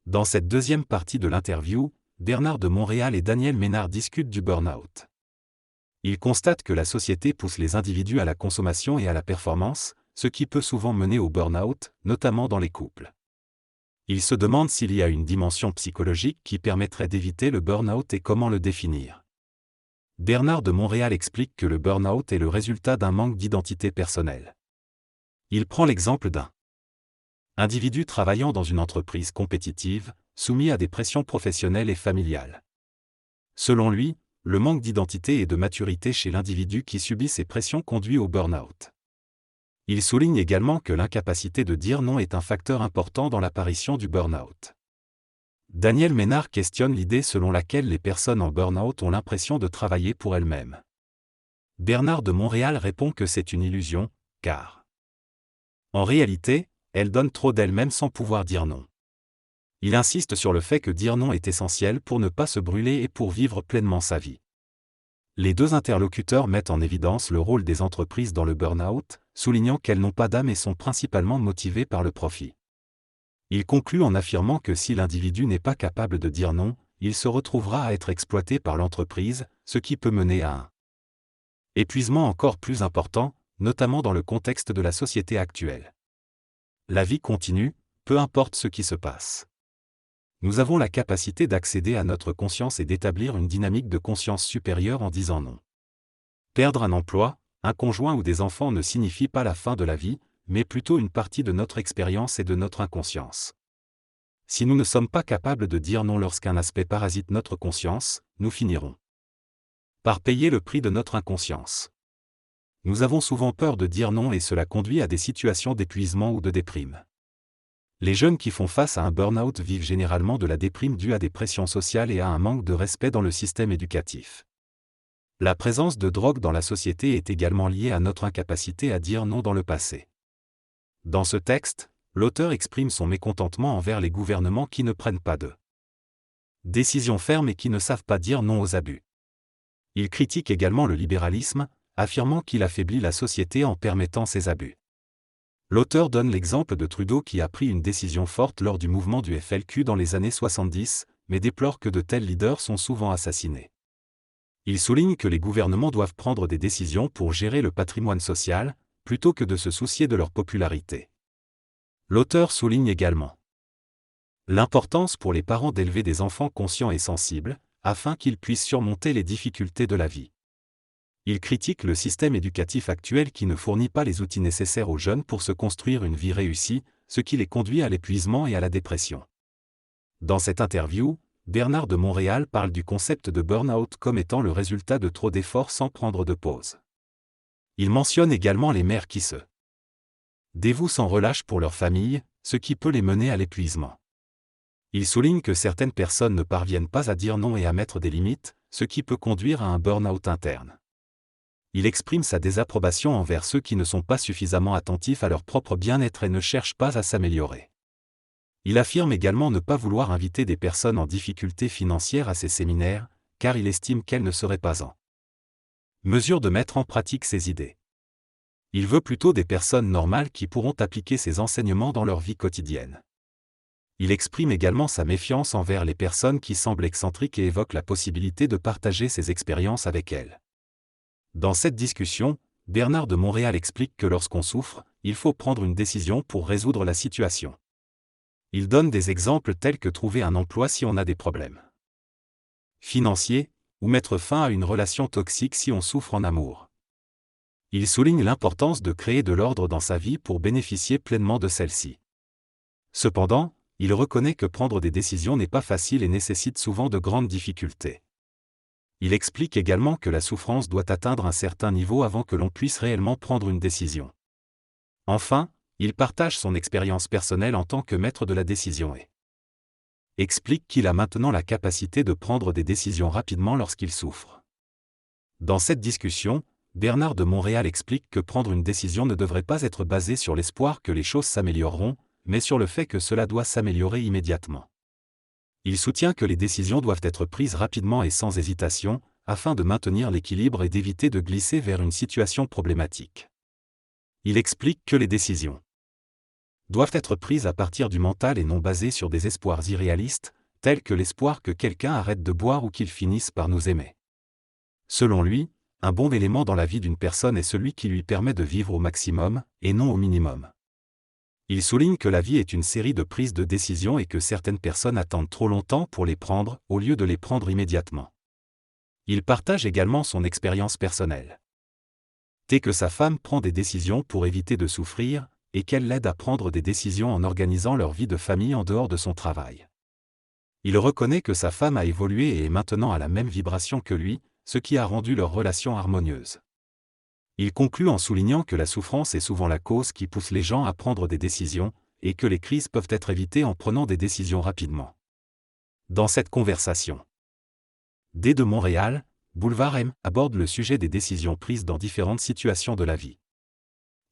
Dans cette deuxième partie de l'interview, Bernard de Montréal et Daniel Ménard discutent du burn-out. Ils constatent que la société pousse les individus à la consommation et à la performance, ce qui peut souvent mener au burn-out, notamment dans les couples. Ils se demandent s'il y a une dimension psychologique qui permettrait d'éviter le burn-out et comment le définir. Bernard de Montréal explique que le burn-out est le résultat d'un manque d'identité personnelle. Il prend l'exemple d'un individu travaillant dans une entreprise compétitive, soumis à des pressions professionnelles et familiales. Selon lui, le manque d'identité et de maturité chez l'individu qui subit ces pressions conduit au burn-out. Il souligne également que l'incapacité de dire non est un facteur important dans l'apparition du burn-out. Daniel Ménard questionne l'idée selon laquelle les personnes en burn-out ont l'impression de travailler pour elles-mêmes. Bernard de Montréal répond que c'est une illusion, car en réalité, elles donnent trop d'elles-mêmes sans pouvoir dire non. Il insiste sur le fait que dire non est essentiel pour ne pas se brûler et pour vivre pleinement sa vie. Les deux interlocuteurs mettent en évidence le rôle des entreprises dans le burn-out, soulignant qu'elles n'ont pas d'âme et sont principalement motivées par le profit. Il conclut en affirmant que si l'individu n'est pas capable de dire non, il se retrouvera à être exploité par l'entreprise, ce qui peut mener à un épuisement encore plus important, notamment dans le contexte de la société actuelle. La vie continue, peu importe ce qui se passe. Nous avons la capacité d'accéder à notre conscience et d'établir une dynamique de conscience supérieure en disant non. Perdre un emploi, un conjoint ou des enfants ne signifie pas la fin de la vie, mais plutôt une partie de notre expérience et de notre inconscience. Si nous ne sommes pas capables de dire non lorsqu'un aspect parasite notre conscience, nous finirons par payer le prix de notre inconscience. Nous avons souvent peur de dire non et cela conduit à des situations d'épuisement ou de déprime. Les jeunes qui font face à un burn-out vivent généralement de la déprime due à des pressions sociales et à un manque de respect dans le système éducatif. La présence de drogue dans la société est également liée à notre incapacité à dire non dans le passé. Dans ce texte, l'auteur exprime son mécontentement envers les gouvernements qui ne prennent pas de décisions fermes et qui ne savent pas dire non aux abus. Il critique également le libéralisme, affirmant qu'il affaiblit la société en permettant ces abus. L'auteur donne l'exemple de Trudeau qui a pris une décision forte lors du mouvement du FLQ dans les années 70, mais déplore que de tels leaders sont souvent assassinés. Il souligne que les gouvernements doivent prendre des décisions pour gérer le patrimoine social, plutôt que de se soucier de leur popularité. L'auteur souligne également l'importance pour les parents d'élever des enfants conscients et sensibles, afin qu'ils puissent surmonter les difficultés de la vie. Il critique le système éducatif actuel qui ne fournit pas les outils nécessaires aux jeunes pour se construire une vie réussie, ce qui les conduit à l'épuisement et à la dépression. Dans cette interview, Bernard de Montréal parle du concept de burn-out comme étant le résultat de trop d'efforts sans prendre de pause. Il mentionne également les mères qui se dévouent sans relâche pour leur famille, ce qui peut les mener à l'épuisement. Il souligne que certaines personnes ne parviennent pas à dire non et à mettre des limites, ce qui peut conduire à un burn-out interne. Il exprime sa désapprobation envers ceux qui ne sont pas suffisamment attentifs à leur propre bien-être et ne cherchent pas à s'améliorer. Il affirme également ne pas vouloir inviter des personnes en difficulté financière à ses séminaires, car il estime qu'elles ne seraient pas en mesure de mettre en pratique ses idées. Il veut plutôt des personnes normales qui pourront appliquer ses enseignements dans leur vie quotidienne. Il exprime également sa méfiance envers les personnes qui semblent excentriques et évoque la possibilité de partager ses expériences avec elles. Dans cette discussion, Bernard de Montréal explique que lorsqu'on souffre, il faut prendre une décision pour résoudre la situation. Il donne des exemples tels que trouver un emploi si on a des problèmes financiers, ou mettre fin à une relation toxique si on souffre en amour. Il souligne l'importance de créer de l'ordre dans sa vie pour bénéficier pleinement de celle-ci. Cependant, il reconnaît que prendre des décisions n'est pas facile et nécessite souvent de grandes difficultés. Il explique également que la souffrance doit atteindre un certain niveau avant que l'on puisse réellement prendre une décision. Enfin, il partage son expérience personnelle en tant que maître de la décision et explique qu'il a maintenant la capacité de prendre des décisions rapidement lorsqu'il souffre. Dans cette discussion, Bernard de Montréal explique que prendre une décision ne devrait pas être basé sur l'espoir que les choses s'amélioreront, mais sur le fait que cela doit s'améliorer immédiatement. Il soutient que les décisions doivent être prises rapidement et sans hésitation, afin de maintenir l'équilibre et d'éviter de glisser vers une situation problématique. Il explique que les décisions doivent être prises à partir du mental et non basées sur des espoirs irréalistes, tels que l'espoir que quelqu'un arrête de boire ou qu'il finisse par nous aimer. Selon lui, un bon élément dans la vie d'une personne est celui qui lui permet de vivre au maximum, et non au minimum. Il souligne que la vie est une série de prises de décisions et que certaines personnes attendent trop longtemps pour les prendre, au lieu de les prendre immédiatement. Il partage également son expérience personnelle. Dès que sa femme prend des décisions pour éviter de souffrir, et qu'elle l'aide à prendre des décisions en organisant leur vie de famille en dehors de son travail. Il reconnaît que sa femme a évolué et est maintenant à la même vibration que lui, ce qui a rendu leur relation harmonieuse. Il conclut en soulignant que la souffrance est souvent la cause qui pousse les gens à prendre des décisions, et que les crises peuvent être évitées en prenant des décisions rapidement. Dans cette conversation, D de Montréal, Boulevard M aborde le sujet des décisions prises dans différentes situations de la vie.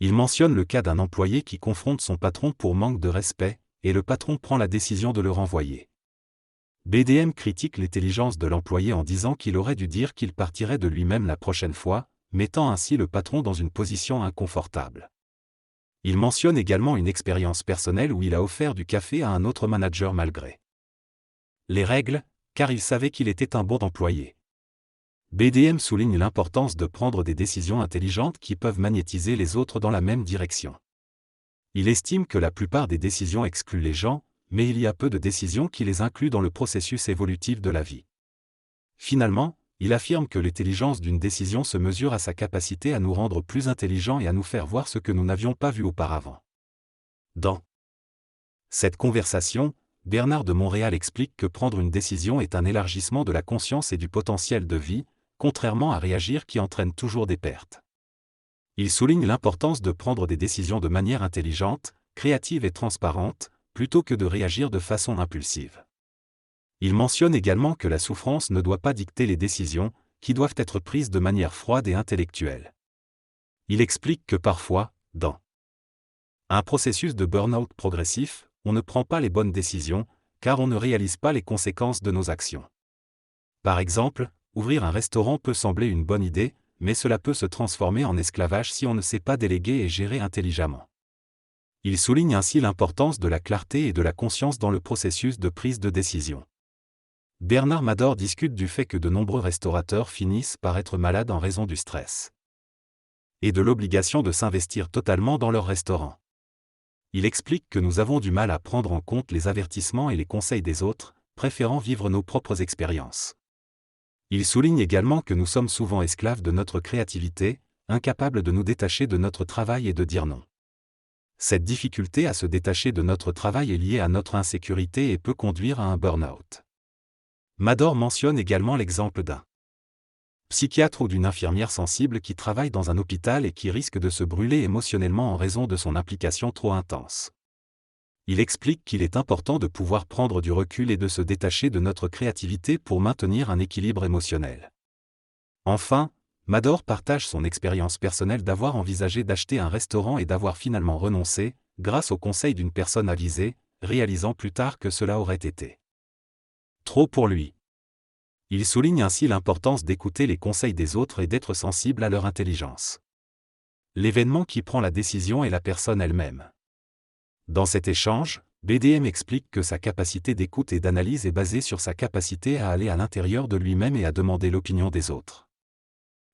Il mentionne le cas d'un employé qui confronte son patron pour manque de respect, et le patron prend la décision de le renvoyer. BDM critique l'intelligence de l'employé en disant qu'il aurait dû dire qu'il partirait de lui-même la prochaine fois, mettant ainsi le patron dans une position inconfortable. Il mentionne également une expérience personnelle où il a offert du café à un autre manager malgré les règles, car il savait qu'il était un bon employé. BDM souligne l'importance de prendre des décisions intelligentes qui peuvent magnétiser les autres dans la même direction. Il estime que la plupart des décisions excluent les gens, mais il y a peu de décisions qui les incluent dans le processus évolutif de la vie. Finalement, il affirme que l'intelligence d'une décision se mesure à sa capacité à nous rendre plus intelligents et à nous faire voir ce que nous n'avions pas vu auparavant. Dans cette conversation, Bernard de Montréal explique que prendre une décision est un élargissement de la conscience et du potentiel de vie, contrairement à réagir qui entraîne toujours des pertes. Il souligne l'importance de prendre des décisions de manière intelligente, créative et transparente, plutôt que de réagir de façon impulsive. Il mentionne également que la souffrance ne doit pas dicter les décisions, qui doivent être prises de manière froide et intellectuelle. Il explique que parfois, dans un processus de burn-out progressif, on ne prend pas les bonnes décisions, car on ne réalise pas les conséquences de nos actions. Par exemple, ouvrir un restaurant peut sembler une bonne idée, mais cela peut se transformer en esclavage si on ne sait pas déléguer et gérer intelligemment. Il souligne ainsi l'importance de la clarté et de la conscience dans le processus de prise de décision. Bernard Mador discute du fait que de nombreux restaurateurs finissent par être malades en raison du stress et de l'obligation de s'investir totalement dans leur restaurant. Il explique que nous avons du mal à prendre en compte les avertissements et les conseils des autres, préférant vivre nos propres expériences. Il souligne également que nous sommes souvent esclaves de notre créativité, incapables de nous détacher de notre travail et de dire non. Cette difficulté à se détacher de notre travail est liée à notre insécurité et peut conduire à un burn-out. Mador mentionne également l'exemple d'un psychiatre ou d'une infirmière sensible qui travaille dans un hôpital et qui risque de se brûler émotionnellement en raison de son implication trop intense. Il explique qu'il est important de pouvoir prendre du recul et de se détacher de notre créativité pour maintenir un équilibre émotionnel. Enfin, Mador partage son expérience personnelle d'avoir envisagé d'acheter un restaurant et d'avoir finalement renoncé, grâce au conseil d'une personne avisée, réalisant plus tard que cela aurait été trop pour lui. Il souligne ainsi l'importance d'écouter les conseils des autres et d'être sensible à leur intelligence. L'événement qui prend la décision est la personne elle-même. Dans cet échange, BDM explique que sa capacité d'écoute et d'analyse est basée sur sa capacité à aller à l'intérieur de lui-même et à demander l'opinion des autres.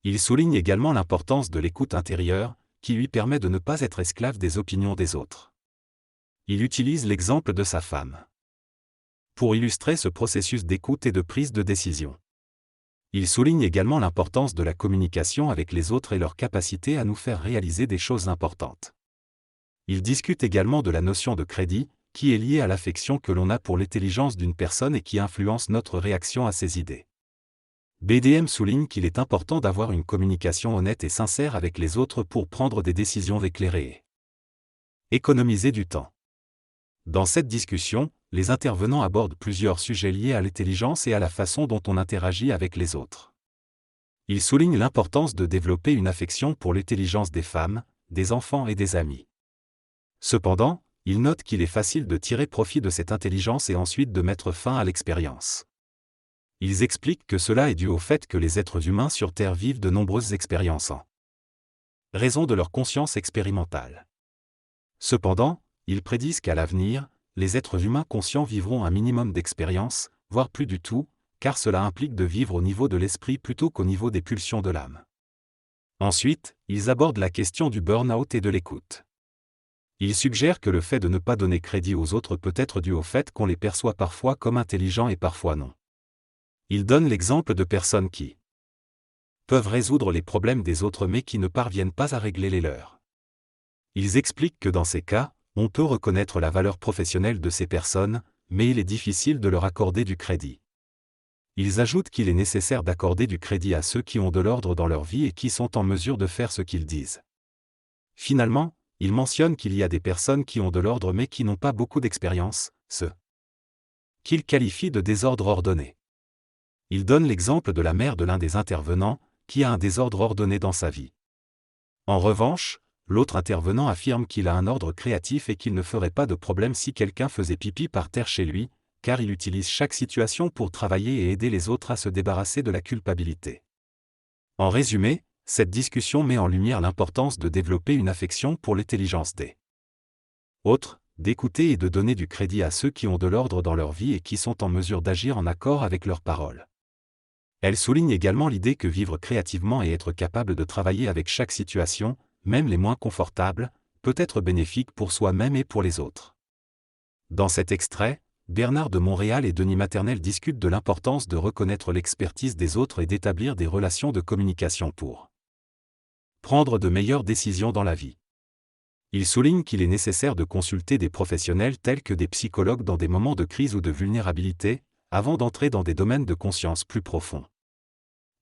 Il souligne également l'importance de l'écoute intérieure, qui lui permet de ne pas être esclave des opinions des autres. Il utilise l'exemple de sa femme pour illustrer ce processus d'écoute et de prise de décision. Il souligne également l'importance de la communication avec les autres et leur capacité à nous faire réaliser des choses importantes. Il discute également de la notion de crédit, qui est liée à l'affection que l'on a pour l'intelligence d'une personne et qui influence notre réaction à ses idées. BDM souligne qu'il est important d'avoir une communication honnête et sincère avec les autres pour prendre des décisions éclairées et économiser du temps. Dans cette discussion, les intervenants abordent plusieurs sujets liés à l'intelligence et à la façon dont on interagit avec les autres. Ils soulignent l'importance de développer une affection pour l'intelligence des femmes, des enfants et des amis. Cependant, ils notent qu'il est facile de tirer profit de cette intelligence et ensuite de mettre fin à l'expérience. Ils expliquent que cela est dû au fait que les êtres humains sur Terre vivent de nombreuses expériences en raison de leur conscience expérimentale. Cependant, ils prédisent qu'à l'avenir, les êtres humains conscients vivront un minimum d'expérience, voire plus du tout, car cela implique de vivre au niveau de l'esprit plutôt qu'au niveau des pulsions de l'âme. Ensuite, ils abordent la question du burn-out et de l'écoute. Ils suggèrent que le fait de ne pas donner crédit aux autres peut être dû au fait qu'on les perçoit parfois comme intelligents et parfois non. Ils donnent l'exemple de personnes qui peuvent résoudre les problèmes des autres mais qui ne parviennent pas à régler les leurs. Ils expliquent que dans ces cas, on peut reconnaître la valeur professionnelle de ces personnes, mais il est difficile de leur accorder du crédit. Ils ajoutent qu'il est nécessaire d'accorder du crédit à ceux qui ont de l'ordre dans leur vie et qui sont en mesure de faire ce qu'ils disent. Finalement, ils mentionnent qu'il y a des personnes qui ont de l'ordre mais qui n'ont pas beaucoup d'expérience, ce qu'ils qualifient de désordre ordonné. Ils donnent l'exemple de la mère de l'un des intervenants, qui a un désordre ordonné dans sa vie. En revanche, l'autre intervenant affirme qu'il a un ordre créatif et qu'il ne ferait pas de problème si quelqu'un faisait pipi par terre chez lui, car il utilise chaque situation pour travailler et aider les autres à se débarrasser de la culpabilité. En résumé, cette discussion met en lumière l'importance de développer une affection pour l'intelligence des autres, d'écouter et de donner du crédit à ceux qui ont de l'ordre dans leur vie et qui sont en mesure d'agir en accord avec leurs paroles. Elle souligne également l'idée que vivre créativement et être capable de travailler avec chaque situation, même les moins confortables, peut être bénéfique pour soi-même et pour les autres. Dans cet extrait, Bernard de Montréal et Denis Maternel discutent de l'importance de reconnaître l'expertise des autres et d'établir des relations de communication pour prendre de meilleures décisions dans la vie. Ils soulignent qu'il est nécessaire de consulter des professionnels tels que des psychologues dans des moments de crise ou de vulnérabilité, avant d'entrer dans des domaines de conscience plus profonds.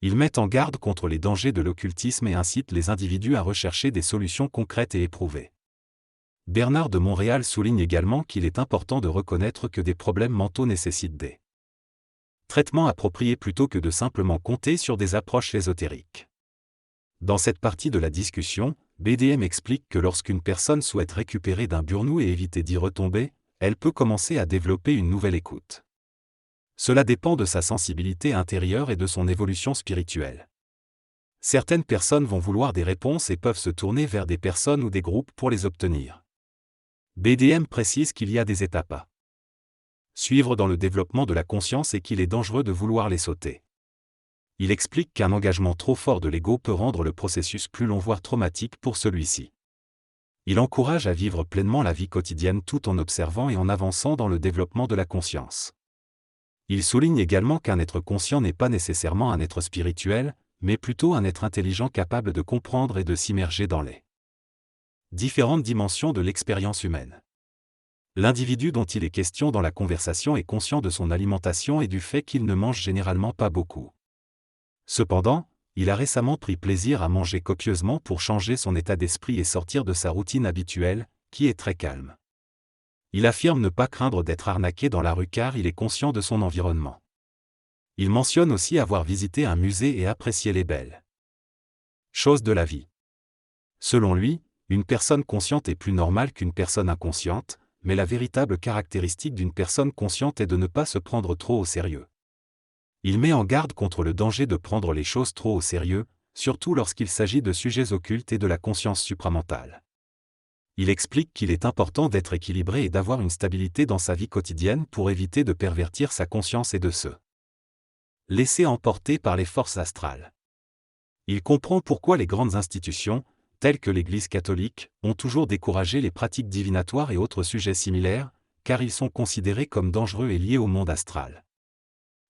Ils mettent en garde contre les dangers de l'occultisme et incitent les individus à rechercher des solutions concrètes et éprouvées. Bernard de Montréal souligne également qu'il est important de reconnaître que des problèmes mentaux nécessitent des traitements appropriés plutôt que de simplement compter sur des approches ésotériques. Dans cette partie de la discussion, BDM explique que lorsqu'une personne souhaite récupérer d'un burn-out et éviter d'y retomber, elle peut commencer à développer une nouvelle écoute. Cela dépend de sa sensibilité intérieure et de son évolution spirituelle. Certaines personnes vont vouloir des réponses et peuvent se tourner vers des personnes ou des groupes pour les obtenir. BDM précise qu'il y a des étapes à suivre dans le développement de la conscience et qu'il est dangereux de vouloir les sauter. Il explique qu'un engagement trop fort de l'ego peut rendre le processus plus long voire traumatique pour celui-ci. Il encourage à vivre pleinement la vie quotidienne tout en observant et en avançant dans le développement de la conscience. Il souligne également qu'un être conscient n'est pas nécessairement un être spirituel, mais plutôt un être intelligent capable de comprendre et de s'immerger dans les différentes dimensions de l'expérience humaine. L'individu dont il est question dans la conversation est conscient de son alimentation et du fait qu'il ne mange généralement pas beaucoup. Cependant, il a récemment pris plaisir à manger copieusement pour changer son état d'esprit et sortir de sa routine habituelle, qui est très calme. Il affirme ne pas craindre d'être arnaqué dans la rue car il est conscient de son environnement. Il mentionne aussi avoir visité un musée et apprécié les belles choses de la vie. Selon lui, une personne consciente est plus normale qu'une personne inconsciente, mais la véritable caractéristique d'une personne consciente est de ne pas se prendre trop au sérieux. Il met en garde contre le danger de prendre les choses trop au sérieux, surtout lorsqu'il s'agit de sujets occultes et de la conscience supramentale. Il explique qu'il est important d'être équilibré et d'avoir une stabilité dans sa vie quotidienne pour éviter de pervertir sa conscience et de se laisser emporter par les forces astrales. Il comprend pourquoi les grandes institutions, telles que l'Église catholique, ont toujours découragé les pratiques divinatoires et autres sujets similaires, car ils sont considérés comme dangereux et liés au monde astral.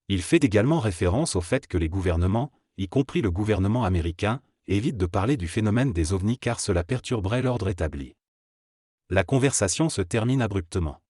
Il fait également référence au fait que les gouvernements, y compris le gouvernement américain, évitent de parler du phénomène des ovnis car cela perturberait l'ordre établi. La conversation se termine abruptement.